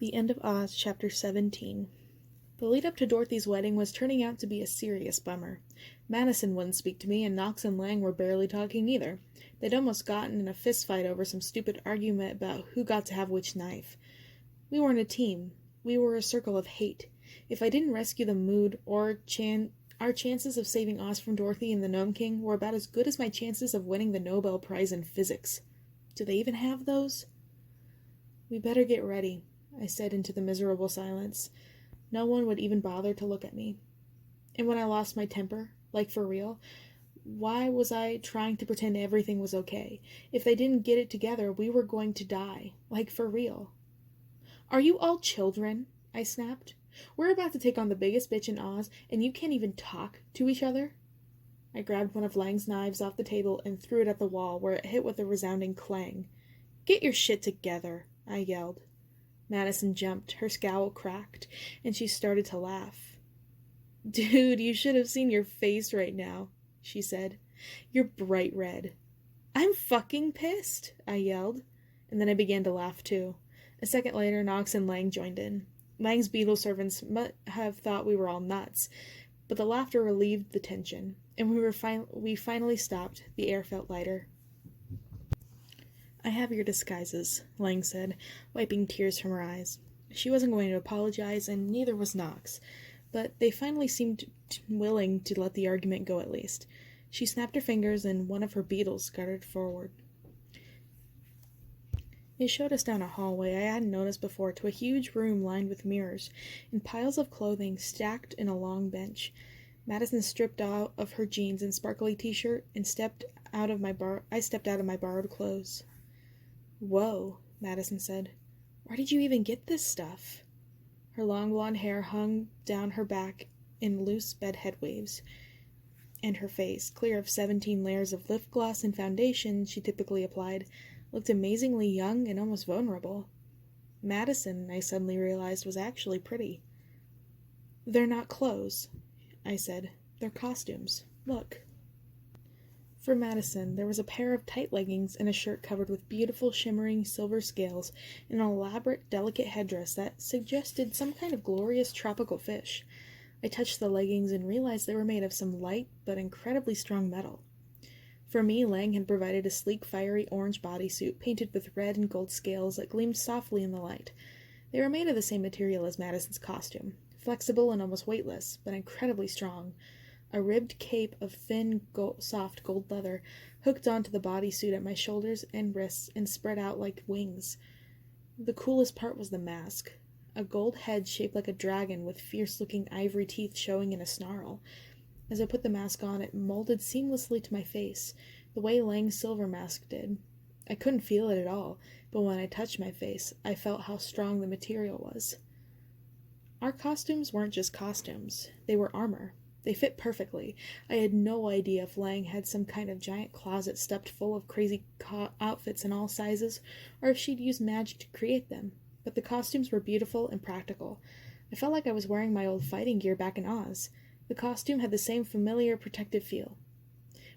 The End of Oz, Chapter 17. The lead-up to Dorothy's wedding was turning out to be a serious bummer. Madison wouldn't speak to me, and Knox and Lang were barely talking either. They'd almost gotten in a fistfight over some stupid argument about who got to have which knife. We weren't a team. We were a circle of hate. If I didn't rescue the mood, our chances of saving Oz from Dorothy and the Gnome King were about as good as my chances of winning the Nobel Prize in Physics. Do they even have those? "We better get ready," I said into the miserable silence. No one would even bother to look at me. And when I lost my temper, like for real, why was I trying to pretend everything was okay? If they didn't get it together, we were going to die, like for real. "Are you all children?" I snapped. "We're about to take on the biggest bitch in Oz, and you can't even talk to each other?" I grabbed one of Lang's knives off the table and threw it at the wall, where it hit with a resounding clang. "Get your shit together," I yelled. Madison jumped, her scowl cracked, and she started to laugh. "Dude, you should have seen your face right now," she said. "You're bright red." "I'm fucking pissed," I yelled, and then I began to laugh too. A second later, Knox and Lang joined in. Lang's beetle servants might have thought we were all nuts, but the laughter relieved the tension, and we finally stopped. The air felt lighter. "I have your disguises," Lang said, wiping tears from her eyes. She wasn't going to apologize, and neither was Knox, but they finally seemed willing to let the argument go at least. She snapped her fingers, and one of her beetles scuttered forward. It showed us down a hallway I hadn't noticed before to a huge room lined with mirrors and piles of clothing stacked in a long bench. Madison stripped out of her jeans and sparkly t-shirt and I stepped out of my borrowed clothes. "Whoa," Madison said. "Where did you even get this stuff?" Her long blonde hair hung down her back in loose bedhead waves, and her face, clear of 17 layers of lip gloss and foundation she typically applied, looked amazingly young and almost vulnerable. Madison, I suddenly realized, was actually pretty. "They're not clothes," I said. "They're costumes. Look." For Madison, there was a pair of tight leggings and a shirt covered with beautiful shimmering silver scales and an elaborate, delicate headdress that suggested some kind of glorious tropical fish. I touched the leggings and realized they were made of some light but incredibly strong metal. For me, Lang had provided a sleek, fiery orange bodysuit painted with red and gold scales that gleamed softly in the light. They were made of the same material as Madison's costume, flexible and almost weightless, but incredibly strong. A ribbed cape of thin, soft gold leather hooked onto the bodysuit at my shoulders and wrists and spread out like wings. The coolest part was the mask. A gold head shaped like a dragon with fierce-looking ivory teeth showing in a snarl. As I put the mask on, it molded seamlessly to my face, the way Lang's silver mask did. I couldn't feel it at all, but when I touched my face, I felt how strong the material was. Our costumes weren't just costumes. They were armor. They fit perfectly. I had no idea if Lang had some kind of giant closet stuffed full of crazy outfits in all sizes, or if she'd used magic to create them. But the costumes were beautiful and practical. I felt like I was wearing my old fighting gear back in Oz. The costume had the same familiar, protective feel.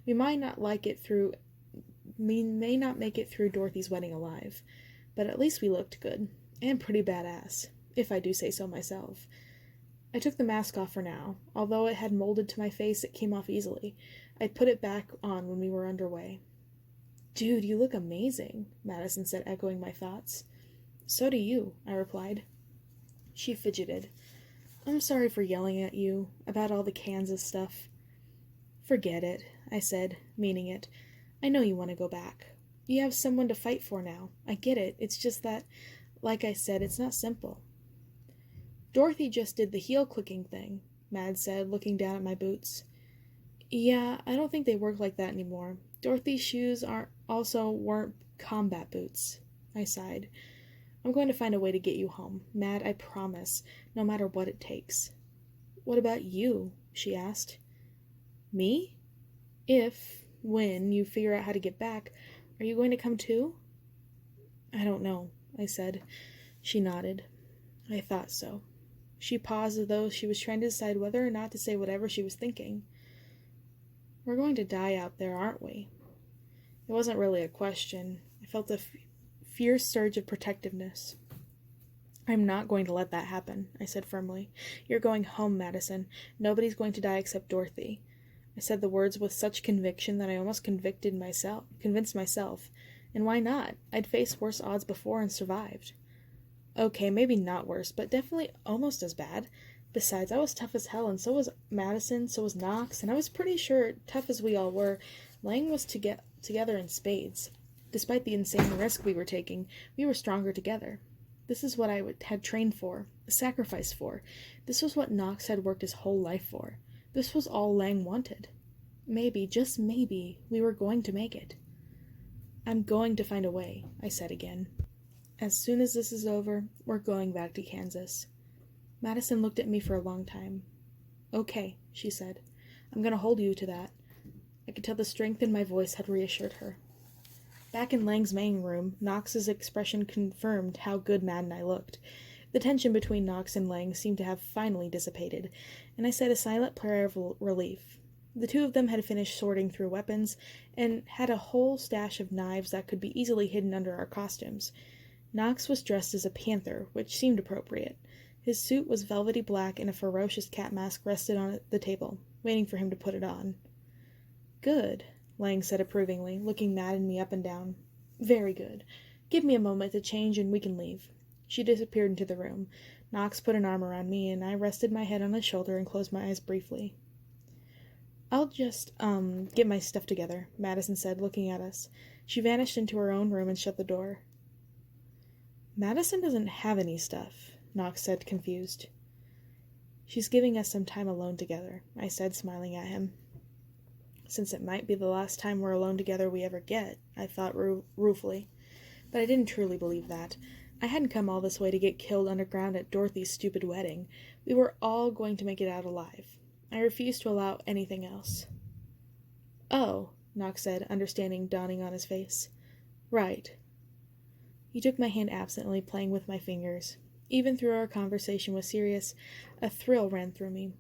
We may not make it through Dorothy's wedding alive, but at least we looked good, and pretty badass, if I do say so myself. I took the mask off for now. Although it had molded to my face, it came off easily. I'd put it back on when we were underway. "Dude, you look amazing," Madison said, echoing my thoughts. "So do you," I replied. She fidgeted. "I'm sorry for yelling at you about all the Kansas stuff." "Forget it," I said, meaning it. "I know you want to go back. You have someone to fight for now. I get it. It's just that, like I said, it's not simple." "Dorothy just did the heel-clicking thing," Mad said, looking down at my boots. "Yeah, I don't think they work like that anymore. Dorothy's shoes weren't combat boots." I sighed. "I'm going to find a way to get you home. Mad, I promise, no matter what it takes." "What about you?" she asked. "Me? When you figure out how to get back, are you going to come too?" "I don't know," I said. She nodded. "I thought so." She paused as though she was trying to decide whether or not to say whatever she was thinking. "We're going to die out there, aren't we?" It wasn't really a question. I felt a fierce surge of protectiveness. I'm not going to let that happen, I said firmly. You're going home, Madison. Nobody's going to die except Dorothy. I said the words with such conviction that I almost convinced myself. And why not? I'd faced worse odds before and survived. Okay, maybe not worse, but definitely almost as bad. Besides, I was tough as hell, and so was Madison, so was Knox, and I was pretty sure, tough as we all were, Lang was to get together in spades. Despite the insane risk we were taking, we were stronger together. This is what I had trained for, sacrificed for. This was what Knox had worked his whole life for. This was all Lang wanted. Maybe, just maybe, we were going to make it. I'm going to find a way, I said again. As soon as this is over, we're going back to Kansas. Madison looked at me for a long time. Okay, she said. I'm going to hold you to that. I could tell the strength in my voice had reassured her. Back in Lang's main room, Knox's expression confirmed how good Mad and I looked. The tension between Knox and Lang seemed to have finally dissipated, and I said a silent prayer of relief. The two of them had finished sorting through weapons, and had a whole stash of knives that could be easily hidden under our costumes. Knox was dressed as a panther, which seemed appropriate. His suit was velvety black, and a ferocious cat mask rested on the table, waiting for him to put it on. Good, Lang said approvingly, looking Mad and me up and down. Very good. Give me a moment to change and we can leave. She disappeared into the room. Knox put an arm around me, and I rested my head on his shoulder and closed my eyes briefly. I'll just, get my stuff together, Madison said, looking at us. She vanished into her own room and shut the door. Madison doesn't have any stuff, Knox said, confused. She's giving us some time alone together, I said, smiling at him. Since it might be the last time we're alone together we ever get, I thought ruefully. But I didn't truly believe that. I hadn't come all this way to get killed underground at Dorothy's stupid wedding. We were all going to make it out alive. I refused to allow anything else. Oh, Knox said, understanding dawning on his face. Right. He took my hand absently, playing with my fingers. Even through our conversation was serious, a thrill ran through me.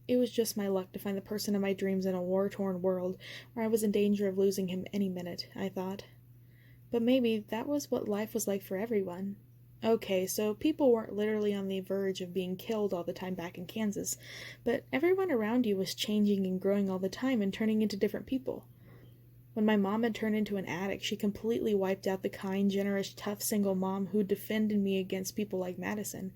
It was just my luck to find the person of my dreams in a war-torn world where I was in danger of losing him any minute, I thought. But maybe that was what life was like for everyone. Okay, so people weren't literally on the verge of being killed all the time back in Kansas, but everyone around you was changing and growing all the time and turning into different people. When my mom had turned into an addict, she completely wiped out the kind, generous, tough single mom who defended me against people like Madison.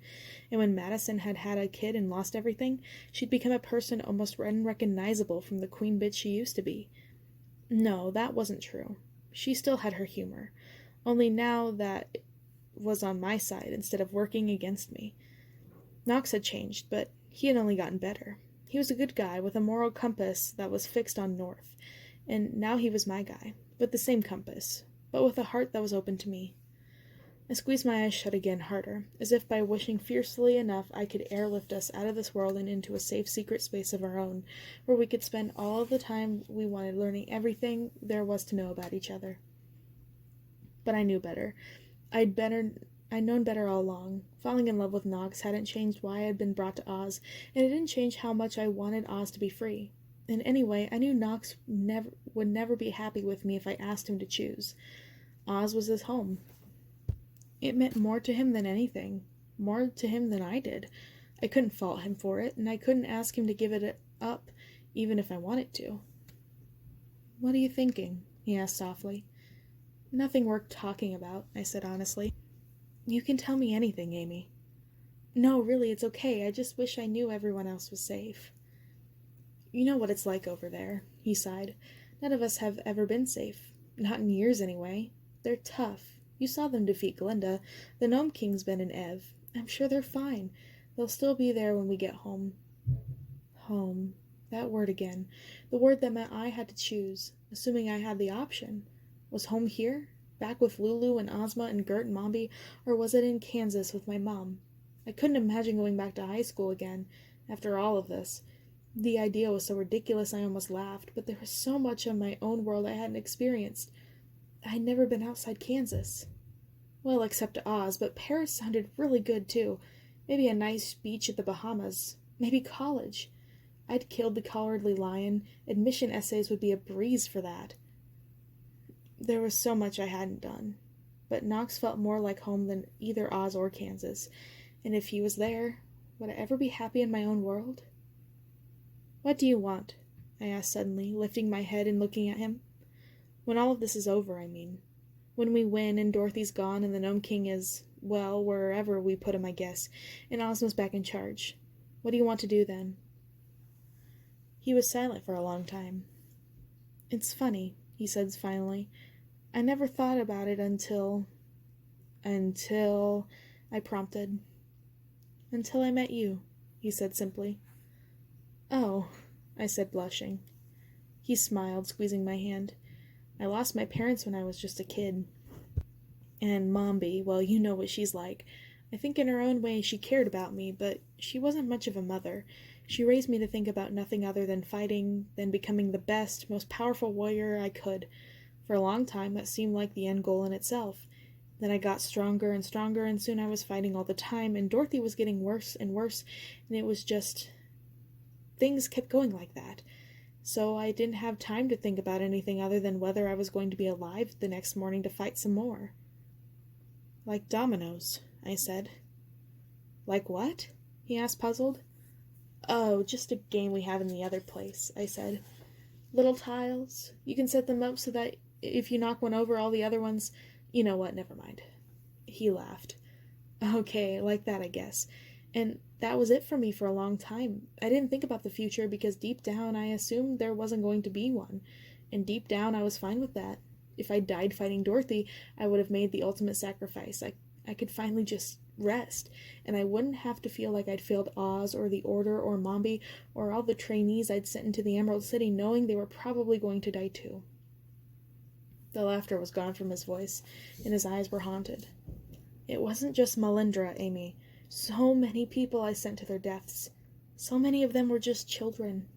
And when Madison had had a kid and lost everything, she'd become a person almost unrecognizable from the queen bitch she used to be. No, that wasn't true. She still had her humor, only now that was on my side instead of working against me. Knox had changed, but he had only gotten better. He was a good guy with a moral compass that was fixed on north. And now he was my guy, with the same compass, but with a heart that was open to me. I squeezed my eyes shut again harder, as if by wishing fiercely enough I could airlift us out of this world and into a safe secret space of our own, where we could spend all of the time we wanted learning everything there was to know about each other. But I knew better. I'd known better all along. Falling in love with Knox hadn't changed why I had been brought to Oz, and it didn't change how much I wanted Oz to be free. And anyway, I knew Knox would never be happy with me if I asked him to choose. Oz was his home. It meant more to him than anything, more to him than I did. I couldn't fault him for it, and I couldn't ask him to give it up, even if I wanted to. What are you thinking? He asked softly. Nothing worth talking about, I said honestly. You can tell me anything, Amy. No, really, it's okay. I just wish I knew everyone else was safe. You know what it's like over there, he sighed. None of us have ever been safe. Not in years, anyway. They're tough. You saw them defeat Glinda. The Gnome King's been in Ev. I'm sure they're fine. They'll still be there when we get home. Home. That word again. The word that meant I had to choose, assuming I had the option. Was home here? Back with Lulu and Ozma and Gert and Mombi? Or was it in Kansas with my mom? I couldn't imagine going back to high school again, after all of this. The idea was so ridiculous I almost laughed, but there was so much of my own world I hadn't experienced. I'd never been outside Kansas. Well, except to Oz, but Paris sounded really good, too. Maybe a nice beach at the Bahamas. Maybe college. I'd killed the Cowardly Lion. Admission essays would be a breeze for that. There was so much I hadn't done. but Knox felt more like home than either Oz or Kansas, and if he was there, would I ever be happy in my own world? "What do you want?" I asked suddenly, lifting my head and looking at him. "When all of this is over, I mean. When we win and Dorothy's gone and the Gnome King is, well, wherever we put him, I guess, and Ozma's back in charge. What do you want to do then?" He was silent for a long time. "It's funny," he said finally. "I never thought about it until, I prompted. "Until I met you," he said simply. "Oh," I said, blushing. He smiled, squeezing my hand. "I lost my parents when I was just a kid. And Mombi, well, you know what she's like. I think in her own way she cared about me, but she wasn't much of a mother. She raised me to think about nothing other than fighting, then becoming the best, most powerful warrior I could. For a long time that seemed like the end goal in itself. Then I got stronger and stronger, and soon I was fighting all the time, and Dorothy was getting worse and worse, and it was just... things kept going like that. So I didn't have time to think about anything other than whether I was going to be alive the next morning to fight some more." "Like dominoes," I said. "Like what?" he asked, puzzled. "Oh, just a game we have in the other place," I said. "Little tiles. You can set them up so that if you knock one over, all the other ones... You know what, never mind." He laughed. "Okay, like that, I guess. And that was it for me for a long time. I didn't think about the future because deep down I assumed there wasn't going to be one. And deep down I was fine with that. If I died fighting Dorothy, I would have made the ultimate sacrifice. I could finally just rest, and I wouldn't have to feel like I'd failed Oz or the Order or Mombi or all the trainees I'd sent into the Emerald City knowing they were probably going to die too." The laughter was gone from his voice, and his eyes were haunted. "It wasn't just Melindra, Amy. So many people I sent to their deaths. So many of them were just children."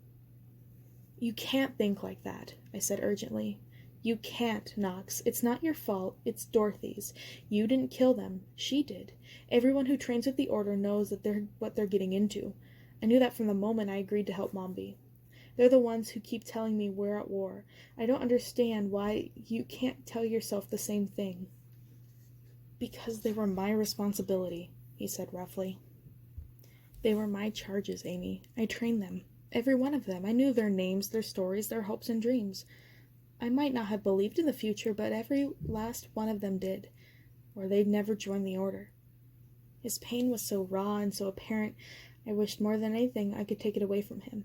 "You can't think like that," I said urgently. "You can't, Knox. It's not your fault. It's Dorothy's. You didn't kill them. She did. Everyone who trains with the Order knows that what they're getting into. I knew that from the moment I agreed to help Mombi. They're the ones who keep telling me we're at war. I don't understand why you can't tell yourself the same thing." "Because they were my responsibility," he said roughly. "They were my charges, Amy. I trained them. Every one of them. I knew their names, their stories, their hopes and dreams. I might not have believed in the future, but every last one of them did, or they'd never join the Order." His pain was so raw and so apparent, I wished more than anything I could take it away from him.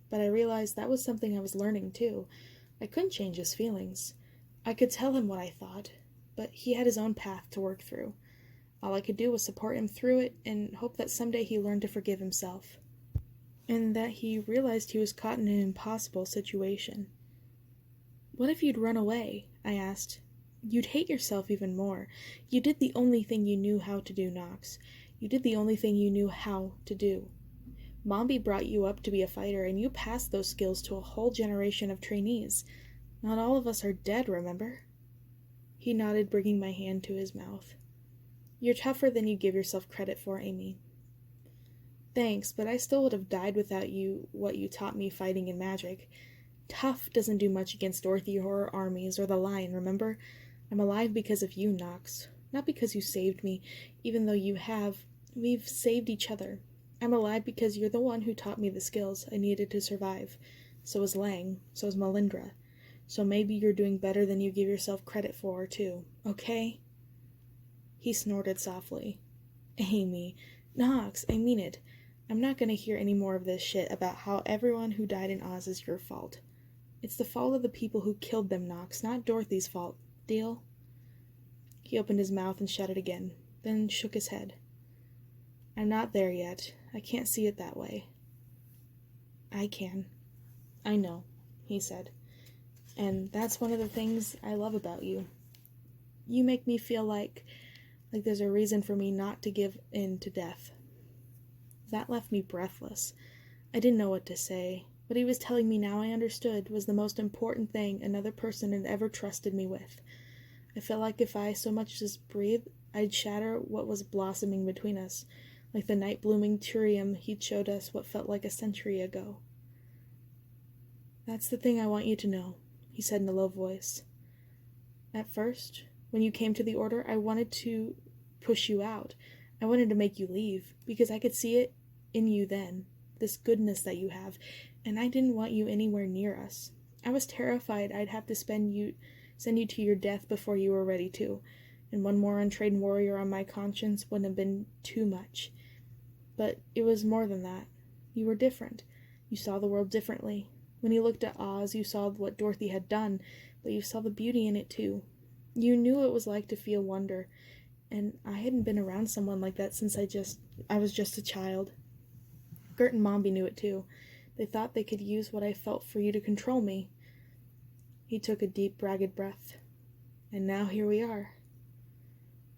But I realized that was something I was learning, too. I couldn't change his feelings. I could tell him what I thought, but he had his own path to work through. All I could do was support him through it and hope that someday he learned to forgive himself. And that he realized he was caught in an impossible situation. "What if you'd run away?" I asked. "You'd hate yourself even more. You did the only thing you knew how to do, Knox. You did the only thing you knew how to do. Mombi brought you up to be a fighter, and you passed those skills to a whole generation of trainees. Not all of us are dead, remember?" He nodded, bringing my hand to his mouth. "You're tougher than you give yourself credit for, Amy." "Thanks, but I still would have died without what you taught me fighting and magic. Tough doesn't do much against Dorothy or her armies or the Lion, remember? I'm alive because of you, Knox. Not because you saved me, even though you have. We've saved each other. I'm alive because you're the one who taught me the skills I needed to survive. So is Lang. So is Melindra. So maybe you're doing better than you give yourself credit for, too. Okay?" He snorted softly. "Amy. Knox, I mean it. I'm not gonna hear any more of this shit about how everyone who died in Oz is your fault. It's the fault of the people who killed them, Knox, not Dorothy's fault. Deal?" He opened his mouth and shut it again, then shook his head. "I'm not there yet. I can't see it that way." "I can." "I know," he said. "And that's one of the things I love about you. You make me feel like there's a reason for me not to give in to death." That left me breathless. I didn't know what to say. What he was telling me now, I understood, was the most important thing another person had ever trusted me with. I felt like if I so much as breathed, I'd shatter what was blossoming between us, like the night-blooming turium he'd showed us what felt like a century ago. "That's the thing I want you to know," he said in a low voice. "At first, When you came to the Order, I wanted to push you out. I wanted to make you leave, because I could see it in you then, this goodness that you have, and I didn't want you anywhere near us. I was terrified I'd have to send you to your death before you were ready to, and one more untrained warrior on my conscience wouldn't have been too much. But it was more than that. You were different. You saw the world differently. When you looked at Oz, you saw what Dorothy had done, but you saw the beauty in it too. You knew what it was like to feel wonder, and I hadn't been around someone like that since I was just a child. Gert and Mombi knew it too. They thought they could use what I felt for you to control me. He took a deep, ragged breath. And now here we are.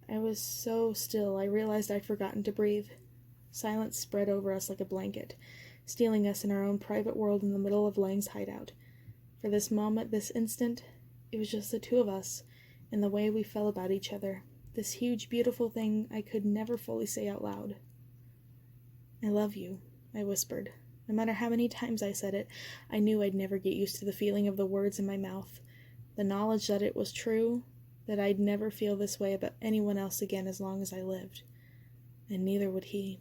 I was so still, I realized I'd forgotten to breathe. Silence spread over us like a blanket, stealing us in our own private world in the middle of Lang's hideout. For this moment, this instant, it was just the two of us, and the way we felt about each other. This huge, beautiful thing I could never fully say out loud. I love you, I whispered. No matter how many times I said it, I knew I'd never get used to the feeling of the words in my mouth, the knowledge that it was true, that I'd never feel this way about anyone else again as long as I lived. And neither would he.